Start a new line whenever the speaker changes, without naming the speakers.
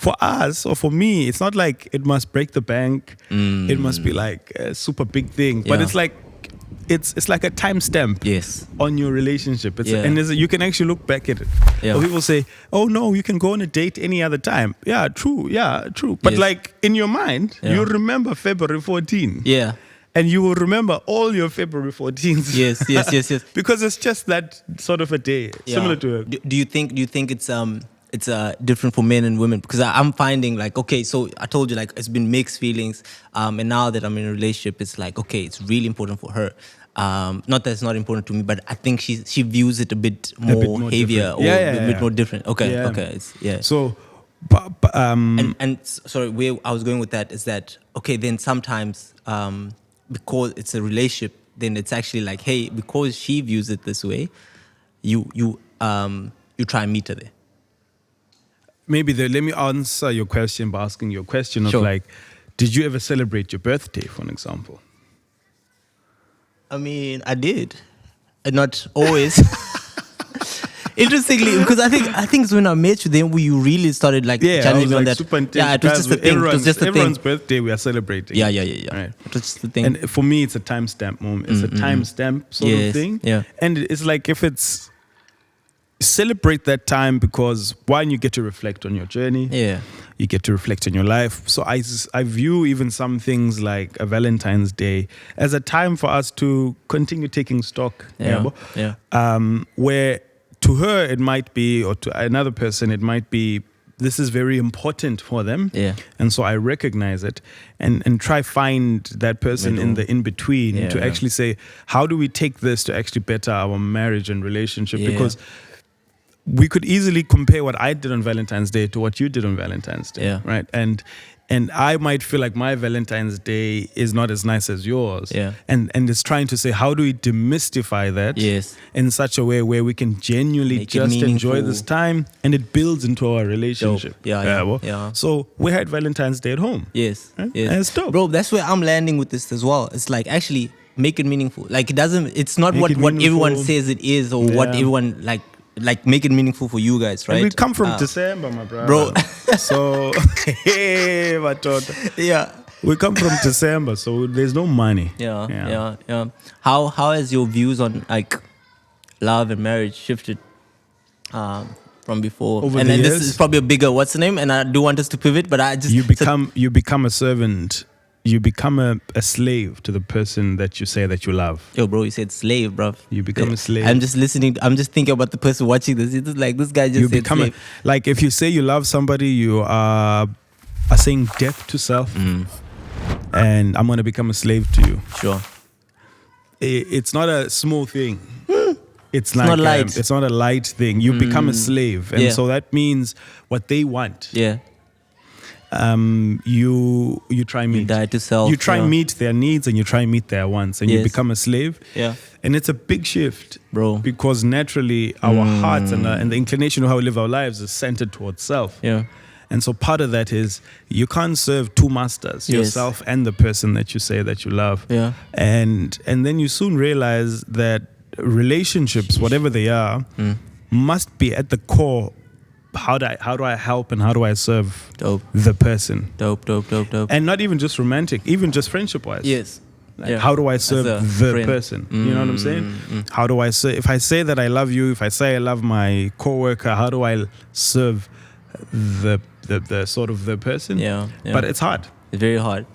for us or for me, it's not like it must break the bank. It must be like a super big thing. But
Yeah.
it's like it's like a timestamp
Yes.
on your relationship.
Yeah.
And you can actually look back at it.
Yeah.
Or people say, "Oh no, you can go on a date any other time." Yeah, true. But
Yes.
like in your mind,
Yeah.
you remember February 14.
Yeah.
And you will remember all your February 14s.
Yes.
Because it's just that sort of a day, similar to a
Do you think it's different for men and women? Because I'm finding like, okay, so I told you like it's been mixed feelings, and now that I'm in a relationship, it's like, okay, it's really important for her. Not that it's not important to me, but I think she views it a bit more heavier
different.
or a bit more different. Okay,
Yeah.
okay,
So,
and sorry, where I was going with that is that, okay, then sometimes because it's a relationship, then it's actually like, hey, because she views it this way, you try and meet her there.
maybe let me answer your question by asking you a question of
Sure.
like, did you ever celebrate your birthday, for an example?
I mean, I did, not always. Interestingly, because I think it's when I met you, then you really started like
I
challenging
was
me on
like
that.
super intense.
Yeah, it was just a thing. It was just a thing.
Everyone's birthday we are celebrating.
Yeah.
Right.
It was just a thing.
And for me, it's a timestamp moment. It's a timestamp sort of
Yes,
thing.
yeah.
And it's like if it's celebrate that time because one, you get to reflect on your journey.
Yeah.
You get to reflect on your life. So I view even some things like a Valentine's Day as a time for us to continue taking stock.
Yeah.
Where to her it might be, or to another person it might be, this is very important for them.
Yeah.
And so I recognize it and try find that person in the in-between to actually say, how do we take this to actually better our marriage and relationship?
Yeah.
Because we could easily compare what I did on Valentine's Day to what you did on Valentine's Day,
Yeah.
right? And I might feel like my Valentine's Day is not as nice as yours.
Yeah.
And it's trying to say, how do we demystify that
Yes.
in such a way where we can genuinely
Make it
just enjoy
meaningful.
this time and it builds into our relationship.
Dope. Yeah.
So we had Valentine's Day at home.
Yes.
Right?
Yes.
And it's dope.
Bro, that's where I'm landing with this as well. It's like actually make it meaningful. Like it's not
Make
what
it
everyone
meaningful.
says it is or what
Yeah.
everyone like make it meaningful for you guys, right?
And we come from December, my brother.
Bro.
So, hey, my daughter.
Yeah.
We come from December, so there's no money.
Yeah. How has your views on like love and marriage shifted from before?
Over
and
the
then
years?
this is probably a bigger what's the name? And I do want us to pivot, but I just
You become a servant. You become a slave to the person that you say that you love.
Yo, bro, you said slave, bro.
You become a slave.
I'm just listening. I'm just thinking about the person watching this. It's just like this guy just
You
said
become
slave.
like if you say you love somebody, you are saying death to self, and I'm gonna become a slave to you.
Sure.
It's not a small thing. It's like
not light.
it's not a light thing. You become a slave, and
Yeah.
so that means what they want.
Yeah.
You try and meet.
die to self,
You try and
yeah.
meet their needs, and you try and meet their wants, and you
Yes.
become a slave.
Yeah.
And it's a big shift,
Bro.
because naturally our hearts and the inclination of how we live our lives is centered towards self.
Yeah.
And so part of that is you can't serve two masters,
Yes.
yourself and the person that you say that you love.
Yeah.
And then you soon realize that relationships, whatever they are, must be at the core. How do I help and how do I serve
Dope.
the person?
Dope.
And not even just romantic, even just friendship wise.
Yes.
Like,
Yeah.
how do I serve
As a
the
friend.
person? You know what I'm saying? How do I say, if I say that I love you, if I say I love my coworker, how do I serve the sort of the person?
Yeah.
But it's hard.
It's very hard.